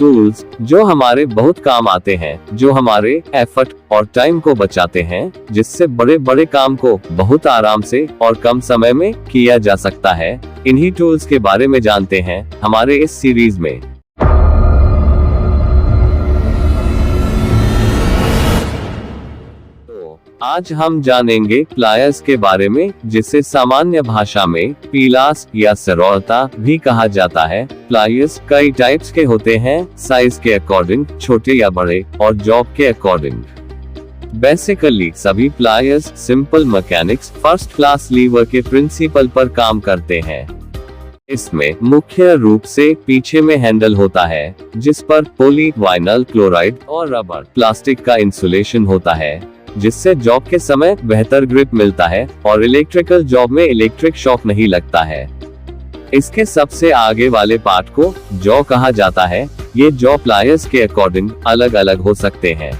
Tools जो हमारे बहुत काम आते हैं, जो हमारे एफर्ट और टाइम को बचाते हैं, जिससे बड़े बड़े काम को बहुत आराम से और कम समय में किया जा सकता है। इन्हीं टूल्स के बारे में जानते हैं हमारे इस सीरीज में। आज हम जानेंगे प्लायर्स के बारे में, जिसे सामान्य भाषा में पीलास या सरौता भी कहा जाता है। प्लायर्स कई टाइप्स के होते हैं, साइज के अकॉर्डिंग, छोटे या बड़े, और जॉब के अकॉर्डिंग। बेसिकली सभी pliers simple mechanics first class lever के प्रिंसिपल पर काम करते हैं। इसमें मुख्य रूप से पीछे में हैंडल होता है, जिस पर पॉलीविनाइल क्लोराइड और रबर प्लास्टिक का इंसुलेशन होता है, जिससे जॉब के समय बेहतर ग्रिप मिलता है और इलेक्ट्रिकल जॉब में इलेक्ट्रिक शॉक नहीं लगता है। इसके सबसे आगे वाले पार्ट को जॉ कहा जाता है। ये जॉ प्लायर्स के अकॉर्डिंग अलग अलग हो सकते हैं।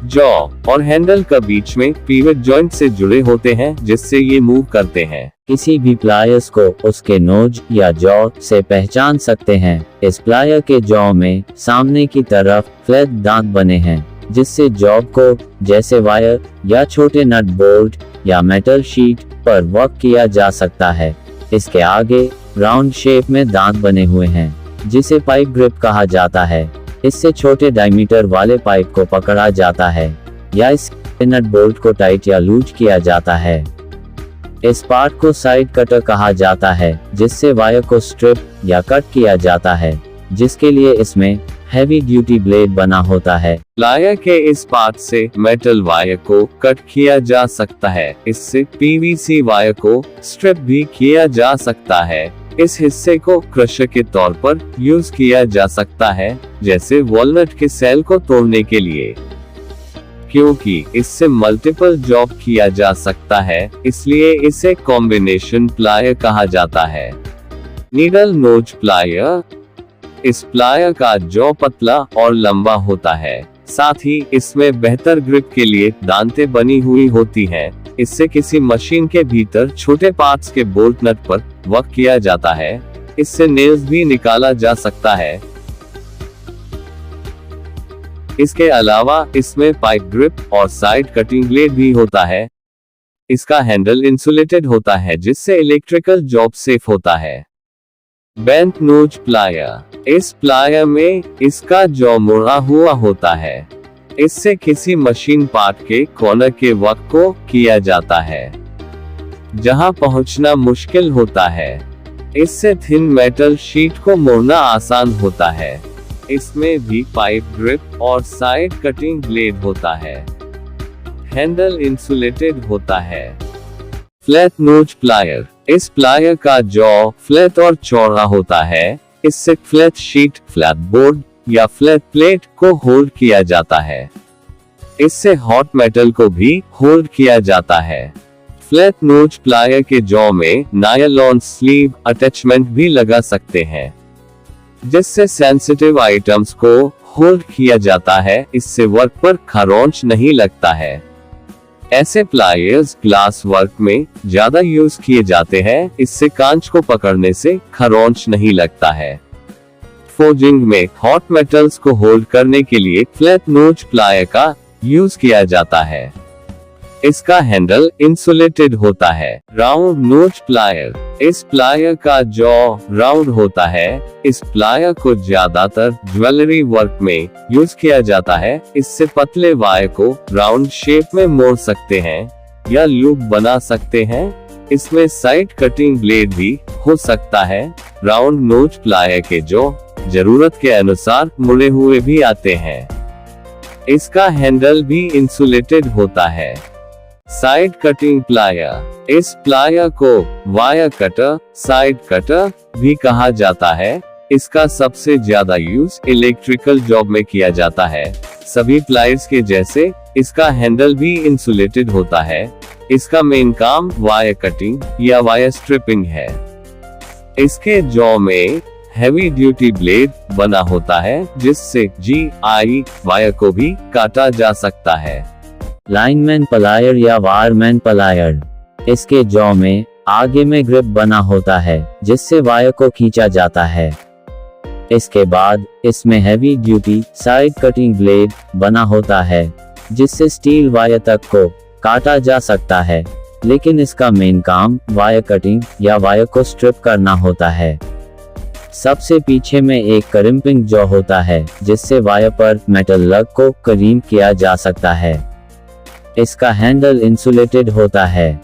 जॉ और हैंडल के बीच में पिवट जॉइंट से जुड़े होते हैं, जिससे ये मूव करते हैं। किसी भी प्लायर्स को उसके नोज या जॉ से पहचान सकते हैं। इस प्लायर के जॉ में सामने की तरफ फ्लैट दांत बने हैं, जिससे जॉब को जैसे वायर या छोटे नट बोल्ट या मेटल शीट पर वर्क किया जा सकता है। इसके आगे राउंड शेप में दांत बने हुए हैं, जिसे पाइप ग्रिप कहा जाता है। इससे छोटे डायमीटर वाले पाइप को पकड़ा जाता है या इस नट बोल्ट को टाइट या लूज किया जाता है। इस पार्ट को साइड कटर कहा जाता है, जिससे वायर को स्ट्रिप या कट किया जाता है, जिसके लिए इसमें हैवी ड्यूटी ब्लेड बना होता है। प्लायर के इस पार्ट से मेटल वायर को कट किया जा सकता है। इससे पीवीसी वायर को स्ट्रिप भी किया जा सकता है। इस हिस्से को क्रशर के तौर पर यूज किया जा सकता है, जैसे वॉलनट के सेल को तोड़ने के लिए। क्योंकि इससे मल्टीपल जॉब किया जा सकता है, इसलिए इसे कॉम्बिनेशन प्लायर कहा जाता है। Needle knows plier. इस प्लायर का जॉ पतला और लंबा होता है, साथ ही इसमें बेहतर ग्रिप के लिए दांतें बनी हुई होती हैं। इससे किसी मशीन के भीतर छोटे पार्ट्स के बोल्ट नट पर वर्क किया जाता है। इससे नेल्स भी निकाला जा सकता है। इसके अलावा इसमें पाइप ग्रिप और साइड कटिंग ब्लेड भी होता है। इसका हैंडल इंसुलेटेड होता है, जिससे इलेक्ट्रिकल जॉब सेफ होता है। Bent knows plier. इस प्लायर में इसका जॉ मुड़ा हुआ होता है। इससे किसी मशीन पार्ट के कॉर्नर के वर्क को किया जाता है, जहां पहुंचना मुश्किल होता है। इससे थिन मेटल शीट को मोड़ना आसान होता है। इसमें भी पाइप ग्रिप और साइड कटिंग ब्लेड होता है। हैंडल इंसुलेटेड होता है। Flat knows plier. इस प्लायर का जॉ फ्लैट और चौड़ा होता है। इससे फ्लैट शीट, फ्लैट बोर्ड या फ्लैट प्लेट को होल्ड किया जाता है। इससे हॉट मेटल को भी होल्ड किया जाता है। फ्लैट नोज प्लायर के जॉ में नायलॉन स्लीव अटैचमेंट भी लगा सकते हैं, जिससे सेंसिटिव आइटम्स को होल्ड किया जाता है। इससे वर्क पर खरोंच नहीं लगता है। ऐसे प्लायर्स ग्लास वर्क में ज्यादा यूज किए जाते हैं। इससे कांच को पकड़ने से खरोंच नहीं लगता है। फोर्जिंग में हॉट मेटल्स को होल्ड करने के लिए फ्लैट नोज प्लायर का यूज किया जाता है। इसका हैंडल इंसुलेटेड होता है। Round knows plier. इस प्लायर का जॉ राउंड होता है। इस प्लायर को ज्यादातर ज्वेलरी वर्क में यूज किया जाता है। इससे पतले वायर को राउंड शेप में मोड़ सकते हैं या लूप बना सकते हैं। इसमें साइड कटिंग ब्लेड भी हो सकता है। राउंड नोज प्लायर के जॉ जरूरत के अनुसार मुड़े हुए भी आते हैं। इसका हैंडल भी इंसुलेटेड होता है। Side cutting plier. इस प्लायर को वायर कटर, साइड कटर भी कहा जाता है। इसका सबसे ज्यादा यूज इलेक्ट्रिकल जॉब में किया जाता है। सभी प्लायर्स के जैसे इसका हैंडल भी इंसुलेटेड होता है। इसका मेन काम वायर कटिंग या वायर स्ट्रिपिंग है। इसके जॉ में हैवी ड्यूटी ब्लेड बना होता है, जिससे GI वायर को भी काटा जा सकता है। लाइनमैन प्लायर या वायरमैन प्लायर। इसके जॉ में आगे में ग्रिप बना होता है, जिससे वायर को खींचा जाता है। इसके बाद इसमें heavy duty side cutting blade बना होता है जिससे स्टील वायर तक को काटा जा सकता है, लेकिन इसका मेन काम वायर कटिंग या वायर को स्ट्रिप करना होता है। सबसे पीछे में एक क्रिम्पिंग जॉ होता है जिससे वायर पर मेटल लग को क्रीम किया जा सकता है। इसका हैंडल इंसुलेटेड होता है